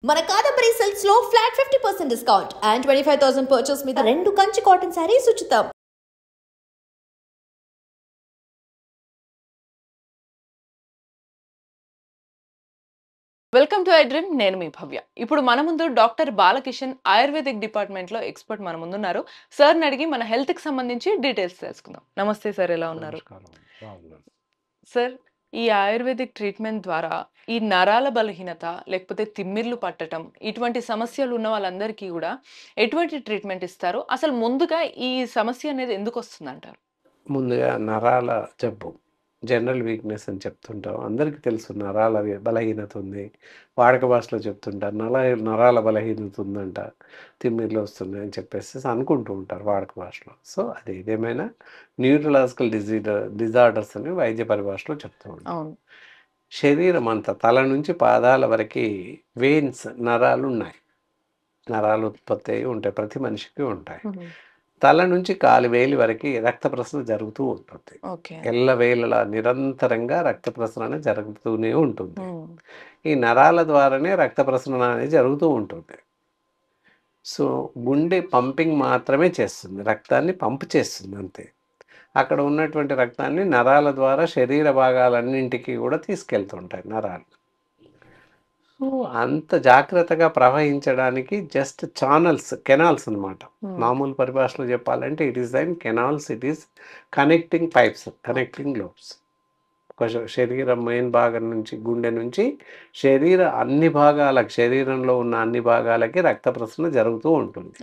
మన కాదంబరి సిల్క్స్ లో flat 50% discount and 25,000 purchase మీద 2 కంచి కాటన్ సారీస్ ఉచితం. Welcome to iDream. నేను మీ భవ్య. ఇప్పుడు మన ముందు డాక్టర్ బాలకిషన్ ఆయుర్వేదిక్ డిపార్ట్మెంట్ లో ఎక్స్పర్ట్ మన ముందు ఉన్నారు. సార్ అడిగి మన హెల్త్ కి సంబంధించి డీటెయిల్స్ తెలుసుకుందాం. నమస్తే సార్, ఎలా ఉన్నారు? సార్, ఈ ఆయుర్వేదిక్ ట్రీట్మెంట్ ద్వారా ఈ నరాల బలహీనత లేకపోతే తిమ్మిర్లు పట్టడం ఇటువంటి సమస్యలు ఉన్న వాళ్ళందరికీ కూడా ఎటువంటి ట్రీట్మెంట్ ఇస్తారు? అసలు ముందుగా ఈ సమస్య అనేది ఎందుకు వస్తుంది అంటారు? ముందుగా నరాల జబ్బు, జనరల్ వీక్నెస్ అని చెప్తుంటాం. అందరికీ తెలుసు నరాల బలహీనత ఉంది. వాడక భాషలో చెప్తుంటారు నరాల బలహీనత ఉందంట, తిమ్మిర్లు వస్తున్నాయి అని చెప్పేసి అనుకుంటూ ఉంటారు వాడక భాషలో. సో అది ఏదేమైనా న్యూరలాజికల్ డిజార్డర్స్ అని వైద్య పరిభాషలో చెప్తూ ఉంటాం. శరీరం అంతా తల నుంచి పాదాల వరకు వెయిన్స్, నరాలు ఉన్నాయి. నరాలు ఉత్పత్తి అయి ఉంటాయి, ప్రతి మనిషికి ఉంటాయి. తల నుంచి కాలు వేలి వరకు రక్త ప్రసరణ జరుగుతూ ఉంటుంది. ఎల్లవేళలా నిరంతరంగా రక్త ప్రసరణ జరుగుతూనే ఉంటుంది. ఈ నరాల ద్వారానే రక్త ప్రసరణ అనేది జరుగుతూ ఉంటుంది. సో గుండె పంపింగ్ మాత్రమే చేస్తుంది, రక్తాన్ని పంప్ చేస్తుంది అంతే. అక్కడ ఉన్నటువంటి రక్తాన్ని నరాల ద్వారా శరీర భాగాలన్నింటికి కూడా తీసుకెళ్తుంటాయి నరాలు. సో అంత జాగ్రత్తగా ప్రవహించడానికి జస్ట్ ఛానల్స్, కెనాల్స్ అనమాట. మామూలు పరిభాషలో చెప్పాలంటే it is దైన్ canals, it is connecting pipes, connecting lobes. ఒక శరీరం మెయిన్ భాగం నుంచి, గుండె నుంచి అన్ని భాగాలకు, శరీరంలో ఉన్న అన్ని భాగాలకి రక్త ప్రసరణ జరుగుతూ ఉంటుంది.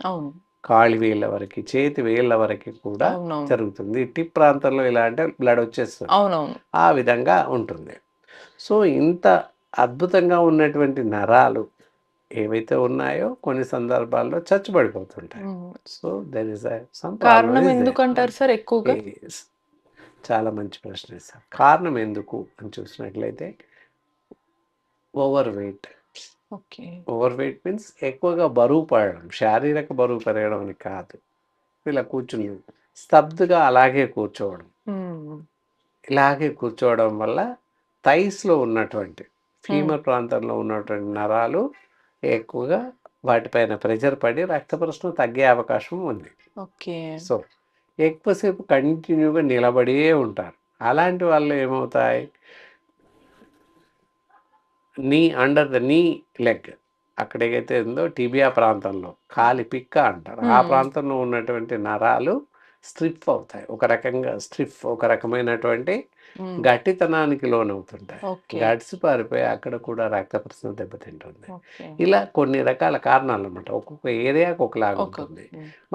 కాలి వేళ్ళ వరకు, చేతి వేళ్ళ వరకు కూడా జరుగుతుంది. టిప్ ప్రాంతంలో ఇలా అంటే బ్లడ్ వచ్చేస్తుంది, ఆ విధంగా ఉంటుంది. సో ఇంత అద్భుతంగా ఉన్నటువంటి నరాలు ఏవైతే ఉన్నాయో కొన్ని సందర్భాల్లో చచ్చుబడిపోతుంటాయి. సో దెర్ ఇస్ సమ్ కారణం ఎందుకంటారు సార్ ఎక్కువగా? చాలా మంచి ప్రశ్న సార్. కారణం ఎందుకు అని చూసినట్లయితే over weight. Over weight means ఎక్కువగా బరువు పడడం, శారీరక బరువు పెరగడం అని కాదు. ఇలా కూర్చుని స్తబ్దుగా అలాగే కూర్చోవడం, ఇలాగే కూర్చోవడం వల్ల థైస్లో ఉన్నటువంటి ఫీమర్ ప్రాంతంలో ఉన్నటువంటి నరాలు ఎక్కువగా వాటిపైన ప్రెషర్ పడి రక్త ప్రసరణ తగ్గే అవకాశం ఉంది. సో ఎక్కువసేపు కంటిన్యూగా నిలబడే ఉంటారు. అలాంటి వాళ్ళు ఏమవుతాయి, అండర్ ద నీ లెగ్, అక్కడ ఏదైతే ఉందో టిబియా ప్రాంతంలో, కాలి పిక్క అంటారు, ఆ ప్రాంతంలో ఉన్నటువంటి నరాలు స్ట్రిప్ అవుతాయి. ఒక రకమైనటువంటి గట్టితనానికి లోనవుతుంటాయి. గడిసి పారిపోయి అక్కడ కూడా రక్త ప్రసరణ దెబ్బతింటుంది. ఇలా కొన్ని రకాల కారణాలు అన్నమాట. ఒక్కొక్క ఏరియాకి ఒకలాగా ఉంటుంది.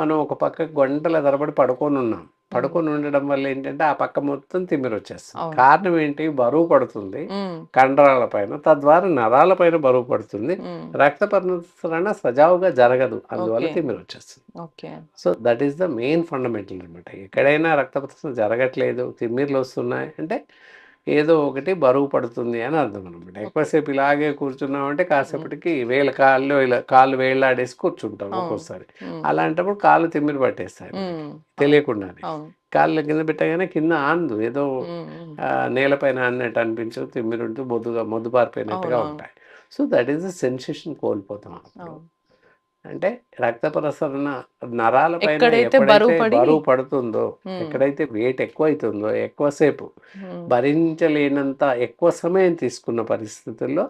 మనం ఒక పక్క గంటల తరబడి పడుకొని ఉండడం వల్ల ఏంటంటే ఆ పక్క మొత్తం తిమ్మిరి వచ్చేస్తుంది. కారణం ఏంటి, బరువు పడుతుంది కండరాల పైన, తద్వారా నరాల పైన బరువు పడుతుంది, రక్త ప్రసరణ సజావుగా జరగదు, అందువల్ల తిమ్మిరి వచ్చేస్తుంది. So that is the main fundamental అనమాట. ఎక్కడైనా రక్త ప్రసరణ జరగట్లేదు, తిమ్మిర్లు వస్తున్నాయి అంటే ఏదో ఒకటి బరువు పడుతుంది అని అర్థం అనమాట. ఎక్కువసేపు ఇలాగే కూర్చున్నామంటే కాసేపటికి కాళ్ళు వేళ్ళాడేసి కూర్చుంటాం ఒక్కోసారి. అలాంటప్పుడు కాళ్ళు తిమ్మిరి పట్టేస్తాయి తెలియకుండానే. కాళ్ళు కింద పెట్టగానే కింద ఆందు, ఏదో నేలపైన అన్నట్టు అనిపించదు, తిమ్మిరి ఉంటూ మొద్దు పారిపోయినట్టుగా ఉంటాయి. So that is the sensation కోల్పోతాం. అంటే రక్త ప్రసరణ నరాల పైన ఎప్పుడైతే బరువు పడుతుందో, ఎక్కడైతే వెయిట్ ఎక్కువ అవుతుందో, ఎక్కువసేపు భరించలేనంత ఎక్కువ సమయం తీసుకున్న పరిస్థితుల్లో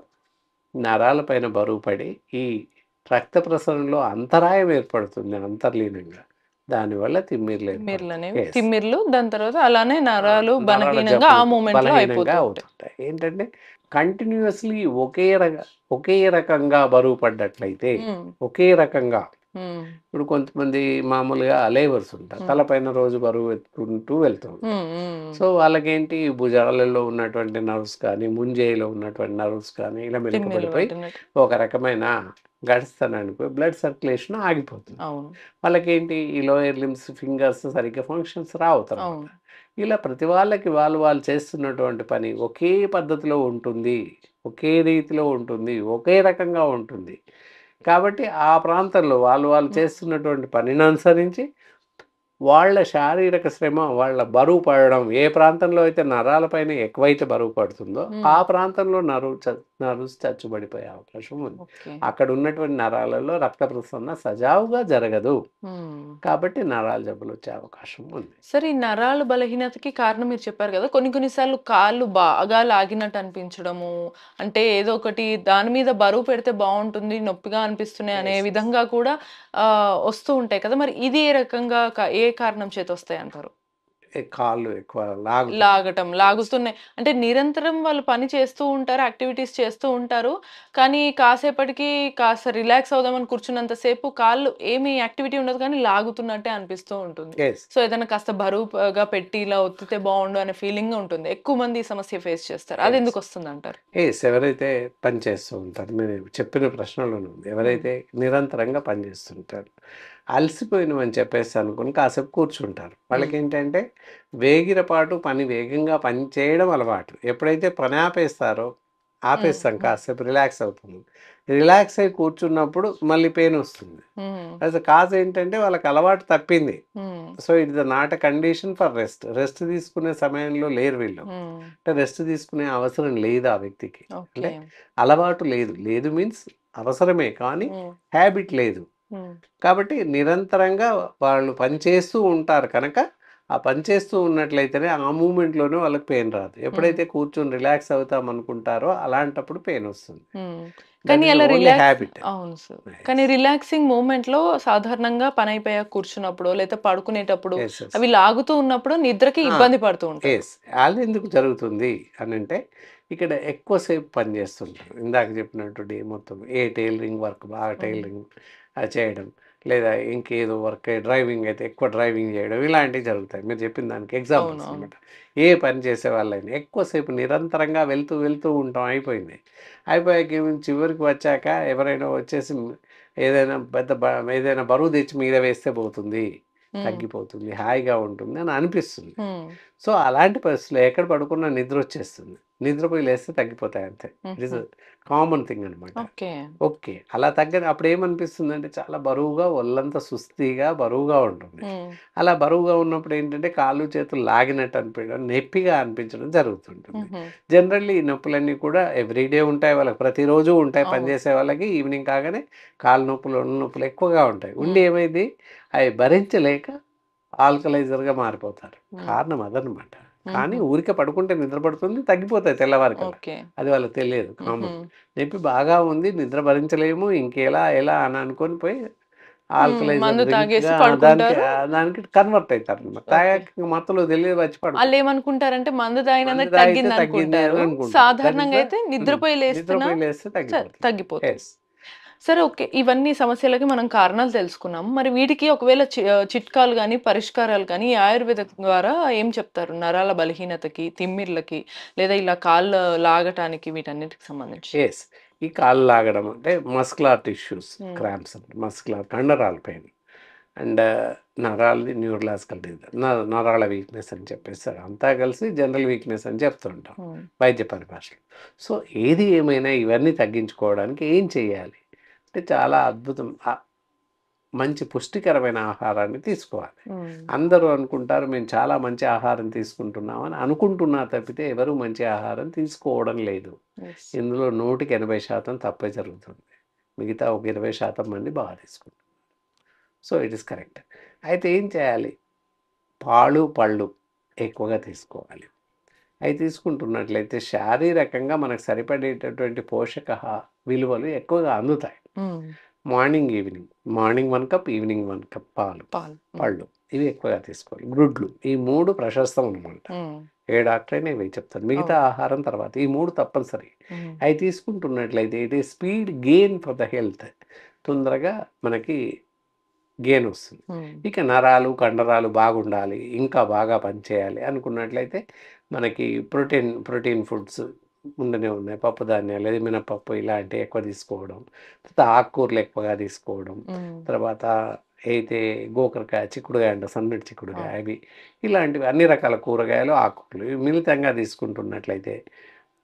నరాల పైన బరువు పడి ఈ రక్త ప్రసరణలో అంతరాయం ఏర్పడుతుంది అంతర్లీనంగా. దానివల్ల తిమ్మిర్లు దాని తర్వాత అలానే నరాలు బలహీనంగా అవుతుంటాయి. ఏంటంటే కంటిన్యూస్లీ ఒకే రకంగా బరువు పడ్డట్లయితే, ఒకే రకంగా ఇప్పుడు కొంతమంది మామూలుగా లేబర్స్ ఉంటారు, తలపైన రోజు బరువు ఎత్తుకుంటూ వెళ్తుంది. సో వాళ్ళకేంటి, భుజాలలో ఉన్నటువంటి నర్వ్స్ కానీ, ముంజేయిలో ఉన్నటువంటి నర్వ్స్ కానీ ఇలా మెరుగుపడిపోయి ఒక రకమైన గడిస్తానికి బ్లడ్ సర్క్యులేషన్ ఆగిపోతుంది. వాళ్ళకేంటి, ఈ లోయర్ లిమ్స్, ఫింగర్స్ సరిగ్గా ఫంక్షన్స్ రావు తర్వాత. ఇలా ప్రతి వాళ్ళకి వాళ్ళు చేస్తున్నటువంటి పని ఒకే పద్ధతిలో ఉంటుంది, ఒకే రీతిలో ఉంటుంది, ఒకే రకంగా ఉంటుంది. కాబట్టి ఆ ప్రాంతంలో వాళ్ళు చేస్తున్నటువంటి పనిని అనుసరించి వాళ్ళ శారీరక శ్రమ, వాళ్ళ బరువు పడడం, ఏ ప్రాంతంలో అయితే నరాలపైన ఎక్కువైతే బరువు పడుతుందో ఆ ప్రాంతంలో నర్వ్స్ చచ్చుబడిపోయే అవకాశం ఉంది. ఓకే. అక్కడ ఉన్నటువంటి నరాలలో రక్త ప్రసరణ సజావుగా జరగదు. కాబట్టి నరాల జబ్బులు వచ్చే అవకాశం ఉంది. సరే, ఈ నరాల బలహీనతకి కారణం మీరు చెప్పారు కదా! కొన్ని సార్లు కాళ్ళు బాగా లాగినట్టు అనిపించడము, అంటే ఏదో ఒకటి దాని మీద బరువు పెడితే బావుంటుంది, నొప్పిగా అనిపిస్తున్నాయి అనే Yes, yes. విధంగా కూడా వస్తూ ఉంటాయి కదా! మరి ఇది ఏ రకంగా ఏ కారణం చేత వస్తాయంటారు? కాళ్ళు ఎక్కువ లాగుతాయి. లాగటం, లాగుతున్నాయి. అంటే నిరంతరం వాళ్ళు పని చేస్తూ ఉంటారు, యాక్టివిటీస్ చేస్తూ ఉంటారు. కానీ కాసేపటికి కాస్త రిలాక్స్ అవుదామని కూర్చున్నంత సేపు కాళ్ళు ఏమి యాక్టివిటీ ఉండదు కానీ లాగుతున్నట్టే అనిపిస్తూ ఉంటుంది. Yes. సో ఏదైనా కాస్త బరువుగా పెట్టి ఇలా ఒత్తితే బావుండు అనే ఫీలింగ్ ఉంటుంది. ఎక్కువ మంది ఈ సమస్య ఫేస్ చేస్తారు. అది Yes. ఎందుకు వస్తుందంటారు? ఎవరైతే పని చేస్తూ ఉంటారు, మీరు చెప్పిన ప్రశ్నలోనే ఉంది. ఎవరైతే నిరంతరంగా పని చేస్తుంటారు, అలసిపోయినమని చెప్పేసి అనుకుని కాసేపు కూర్చుంటారు. వాళ్ళకేంటంటే వేగిరపాటు పని వేగంగా పని చేయడం అలవాటు. ఎప్పుడైతే పని ఆపేస్తాం, కాసేపు రిలాక్స్ అవుతుంది. రిలాక్స్ అయి కూర్చున్నప్పుడు మళ్ళీ పెయిన్ వస్తుంది. అసలు కాజ్ ఏంటంటే వాళ్ళకి అలవాటు తప్పింది. So it's not a condition for rest. Rest తీసుకునే సమయంలో లేరు వీళ్ళు. అంటే రెస్ట్ తీసుకునే అవసరం లేదు ఆ వ్యక్తికి. అంటే అలవాటు లేదు మీన్స్ అవసరమే కానీ హ్యాబిట్ లేదు. కాబట్టి నిరంతరంగా వాళ్ళు పనిచేస్తూ ఉంటారు కనుక ఆ పని చేస్తూ ఉన్నట్లయితేనే ఆ మూమెంట్లోనే వాళ్ళకి పెయిన్ రాదు. ఎప్పుడైతే కూర్చొని రిలాక్స్ అవుతాం అనుకుంటారో అలాంటప్పుడు పెయిన్ వస్తుంది. కానీ అలా హ్యాబిట్. అవును సార్. కానీ రిలాక్సింగ్ మూమెంట్ లో సాధారణంగా పని అయిపోయాక కూర్చున్నప్పుడు లేదా పడుకునేటప్పుడు అవి లాగుతూ ఉన్నప్పుడు నిద్రకి ఇబ్బంది పడుతూ ఉంటాయి. అది ఎందుకు జరుగుతుంది అని అంటే ఇక్కడ ఎక్కువసేపు పని చేస్తుంటారు. ఇందాక చెప్పినట్టు డే మొత్తం టైలరింగ్ వర్క్ బాగా టైలరింగ్ చేయడం, లేదా ఇంకేదో వర్క్ డ్రైవింగ్ అయితే ఎక్కువ డ్రైవింగ్ చేయడం, ఇలాంటివి జరుగుతాయి. మీరు చెప్పిన దానికి ఎగ్జాంపుల్స్ అనమాట. ఏ పని చేసే వాళ్ళైనా ఎక్కువసేపు నిరంతరంగా వెళ్తూ ఉంటాం. అయిపోయాక చివరికి వచ్చాక ఎవరైనా వచ్చేసి ఏదైనా ఏదైనా బరువు తెచ్చి మీద వేస్తే పోతుంది, తగ్గిపోతుంది, హాయిగా ఉంటుంది అని అనిపిస్తుంది. సో అలాంటి పరిస్థితుల్లో ఎక్కడ పడుకున్నా నిద్ర వచ్చేస్తుంది. నిద్రపోయి లేస్తే తగ్గిపోతాయి అంతే. ఇట్ ఈస్ కామన్ థింగ్ అనమాట. ఓకే, అలా అప్పుడు ఏమనిపిస్తుంది అంటే చాలా బరువుగా, ఒళ్ళంతా సుస్థిగా బరువుగా ఉంటుంది. అలా బరువుగా ఉన్నప్పుడు ఏంటంటే కాళ్ళు చేతులు లాగినట్టు అనిపించడం, నొప్పిగా అనిపించడం జరుగుతుంటుంది. జనరల్లీ ఈ నొప్పులన్నీ కూడా ఎవ్రీడే ఉంటాయి, వాళ్ళకి ప్రతిరోజు ఉంటాయి. పనిచేసే వాళ్ళకి ఈవినింగ్ కాగానే కాళ్ళు నొప్పులు, ఒళ్ళు నొప్పులు ఎక్కువగా ఉంటాయి. ఉండి ఏమైంది, అవి భరించలేక ఆల్కలైజర్గా మారిపోతారు. కారణం అదనమాట. కానీ ఊరికే పడుకుంటే నిద్ర పడుతుంది, తగ్గిపోతాయి తెల్లవారికి. అది వాళ్ళకి తెలియదు. కామన్ నొప్పి బాగా ఉంది, నిద్ర భరించలేము, ఇంకెలా అని అనుకొని పోయి ఆల్కలైజర్ దానికి కన్వర్ట్ అవుతారు అనమాట. తాగాక మత్తులో తెలియదు వచ్చి వాళ్ళు ఏమనుకుంటారంటే మందు తగ్గింది అనుకుంటారు. సాధారణంగా అయితే నిద్రపోయి లేస్తే తగ్గిపోతుంది. సరే, ఓకే. ఇవన్నీ సమస్యలకి మనం కారణాలు తెలుసుకున్నాం. మరి వీటికి ఒకవేళ చిట్కాలు కానీ పరిష్కారాలు కానీ ఆయుర్వేద ద్వారా ఏం చెప్తారు? నరాల బలహీనతకి, తిమ్మిర్లకి, లేదా ఇలా కాళ్ళు లాగటానికి, వీటన్నిటికి సంబంధించి. ఈ కాళ్ళు లాగడం అంటే మస్కులర్ టిష్యూస్ క్రాంప్స్, మస్కులర్ కండరాల పెయిన్ అండ్ నరాలది న్యూరలాజికల్ డిజార్డర్, నరాల వీక్నెస్ అని చెప్పేస్తారు. అంతా కలిసి జనరల్ వీక్నెస్ అని చెప్తుంటాం వైద్య పరిభాషలో. సో ఏది ఏమైనా ఇవన్నీ తగ్గించుకోవడానికి ఏం చేయాలి అంటే చాలా అద్భుతం, మంచి పుష్టికరమైన ఆహారాన్ని తీసుకోవాలి. అందరూ అనుకుంటారు మేము చాలా మంచి ఆహారం తీసుకుంటున్నామని అనుకుంటున్నారు తప్పితే ఎవరు మంచి ఆహారం తీసుకోవడం లేదు. ఇందులో 100% తప్పే జరుగుతుంది. మిగతా ఒక 20% మంది బాగా తీసుకుంటారు. So it is correct. అయితే ఏం చేయాలి, పాలు పళ్ళు ఎక్కువగా తీసుకోవాలి. అవి తీసుకుంటున్నట్లయితే శారీరకంగా మనకు సరిపడేటటువంటి పోషక విలువలు ఎక్కువగా అందుతాయి. మార్నింగ్ 1 కప్, ఈవినింగ్ 1 కప్ పళ్ళు ఇవి ఎక్కువగా తీసుకోవాలి. గుడ్లు, ఈ 3 ప్రశస్తం అనమాట. ఏ డాక్టర్ అయినా ఇవి చెప్తారు. మిగతా ఆహారం తర్వాత, ఈ 3 తప్పనిసరి. అవి తీసుకుంటున్నట్లయితే ఇది speed gain for the health, తొందరగా మనకి గెయిన్ వస్తుంది. ఇక నరాలు కండరాలు బాగుండాలి, ఇంకా బాగా పనిచేయాలి అనుకున్నట్లయితే మనకి ప్రోటీన్ ఫుడ్స్ ఉండనే ఉన్నాయి. పప్పు ధాన్యాలు, లేదా మినపప్పు ఇలాంటివి ఎక్కువ తీసుకోవడం, తర్వాత ఆకుకూరలు ఎక్కువగా తీసుకోవడం, తర్వాత అయితే గోకరకాయ, చిక్కుడుకాయ అంటే సన్నటి చిక్కుడుకాయ, అవి ఇలాంటివి అన్ని రకాల కూరగాయలు, ఆకుకూరలు ఇవి మిళితంగా తీసుకుంటున్నట్లయితే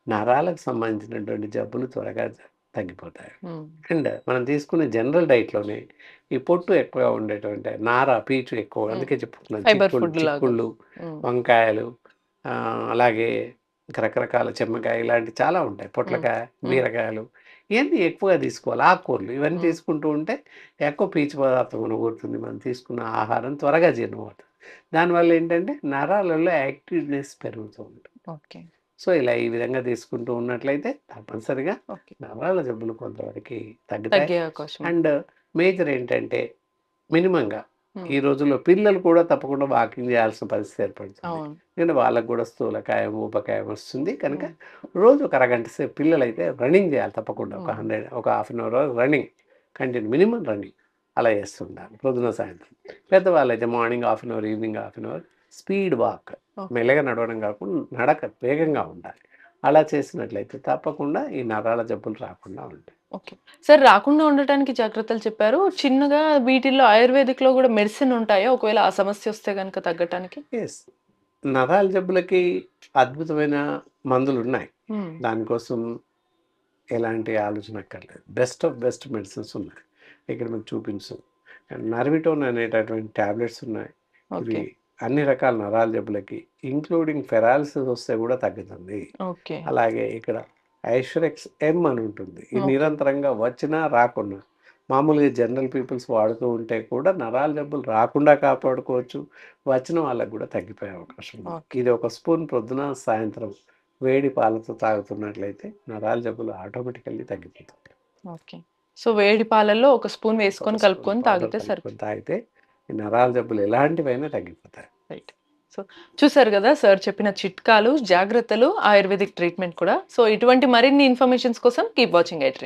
నరాలకు సంబంధించినటువంటి జబ్బులు త్వరగా తగ్గిపోతాయి. ఉమ్, అండ్ మనం తీసుకునే జనరల్ డైట్‌లోనే ఈ పొట్టు ఎక్కువగా ఉండేటువంటి నార, పీచు ఎక్కువ అందుకే చెప్పుకున్నాను. ఫైబర్ ఫుడ్ లాగా. చిక్కుళ్ళు, ఉమ్, వంకాయలు అలాగే రకరకాల చెమ్మకాయ ఇలాంటివి చాలా ఉంటాయి. పొట్లకాయ, బీరకాయలు ఇవన్నీ ఎక్కువగా తీసుకోవాలి. ఆకుకూరలు ఇవన్నీ తీసుకుంటూ ఉంటే ఎక్కువ పీచు పదార్థం కూడుతుంది. మనం తీసుకున్న ఆహారం త్వరగా జీర్ణమవుతుంది. దానివల్ల ఏంటంటే నరాలలో యాక్టివ్‌నెస్ పెరుగుతూ ఉంటుంది. ఓకే సో, ఇలా ఈ విధంగా తీసుకుంటూ ఉన్నట్లయితే తప్పనిసరిగా ఓకే నరాల జబ్బులు కొంతవరకి తగ్గుతాయి. తగ్గే అవకాశం ఉంది. అండ్ మేజర్ ఏంటంటే మినిమంగా ఉమ్, ఈ రోజుల్లో పిల్లలు కూడా తప్పకుండా వాకింగ్ చేయాల్సిన పరిస్థితి ఏర్పడుతుంది. అవును ఎందుకంటే వాళ్ళకు కూడా స్థూలకాయం, ఊబకాయం వస్తుంది. కనుక రోజు ఒక అరగంట సేపు పిల్లలైతే రన్నింగ్ చేయాలి తప్పకుండా. ఒక half an hour running continue minimum running అలా చేస్తుండాలి పొద్దున సాయంత్రం. పెద్దవాళ్ళైతే morning half an hour, evening half an hour speed walk, మెల్లగా నడవడం కాకుండా నడక వేగంగా ఉండాలి. అలా చేసినట్లయితే తప్పకుండా ఈ నరాల జబ్బులు రాకుండా ఉంటాయి. ఓకే సార్, రాకుండా ఉండటానికి జాగ్రత్తలు చెప్పారు. చిన్నగా వీటిల్లో ఆయుర్వేదిక్‌లో కూడా మెడిసిన్ ఉంటాయా? ఒకవేళ ఆ సమస్య వస్తే గనుక తగ్గటానికి? ఎస్, నరాల జబ్బులకి అద్భుతమైన మందులున్నాయి. ఉమ్, దానికోసం ఎలాంటి ఆలోచన అక్కర్లేదు. బెస్ట్ ఆఫ్ బెస్ట్ మెడిసిన్స్ ఉన్నాయి. ఇక్కడ మీకు చూపించు. నర్విటోన్ అనేటటువంటి టాబ్లెట్స్ ఉన్నాయి. ఇవి ఓకే అన్ని రకాల నరాల జబ్బులకి ఇంక్లూడింగ్ ఫెరాలిసిస్ వస్తే కూడా తగ్గుతుంది. ఓకే అలాగే ఇక్కడ ఐశ్వరెక్స్ ఎం అని ఉంటుంది. ఇది Okay. నిరంతరంగా వచ్చినా రాకున్నా మామూలుగా జనరల్ పీపుల్స్ వాడుతూ ఉంటే కూడా నరాల జబ్బులు రాకుండా కాపాడుకోవచ్చు. వచ్చిన వాళ్ళకు కూడా తగ్గిపోయే అవకాశం ఉంది. Okay. ఇది ఒక స్పూన్ ప్రొద్దున, సాయంత్రం వేడి పాలతో తాగుతున్నట్లయితే నరాల జబ్బులు ఆటోమేటికల్లీ తగ్గిపోతాయి. ఓకే సో వేడి పాలల్లో ఒక స్పూన్ వేసుకొని ఒక స్పూన్ కలుపుకొని పౌడర్ తాగితే కలుపుకొని సరిపోతుంది. తాగితే ఈ నరాల జబ్బులు ఎలాంటివైనా తగ్గిపోతాయి. రైట్. సో చూసారు కదా సార్ చెప్పిన చిట్కాలు, జాగ్రత్తలు, ఆయుర్వేదిక్ ట్రీట్మెంట్ కూడా. సో ఇటువంటి మరిన్ని ఇన్ఫర్మేషన్స్ కోసం కీప్ వాచింగ్ ఐ డ్రీమ్.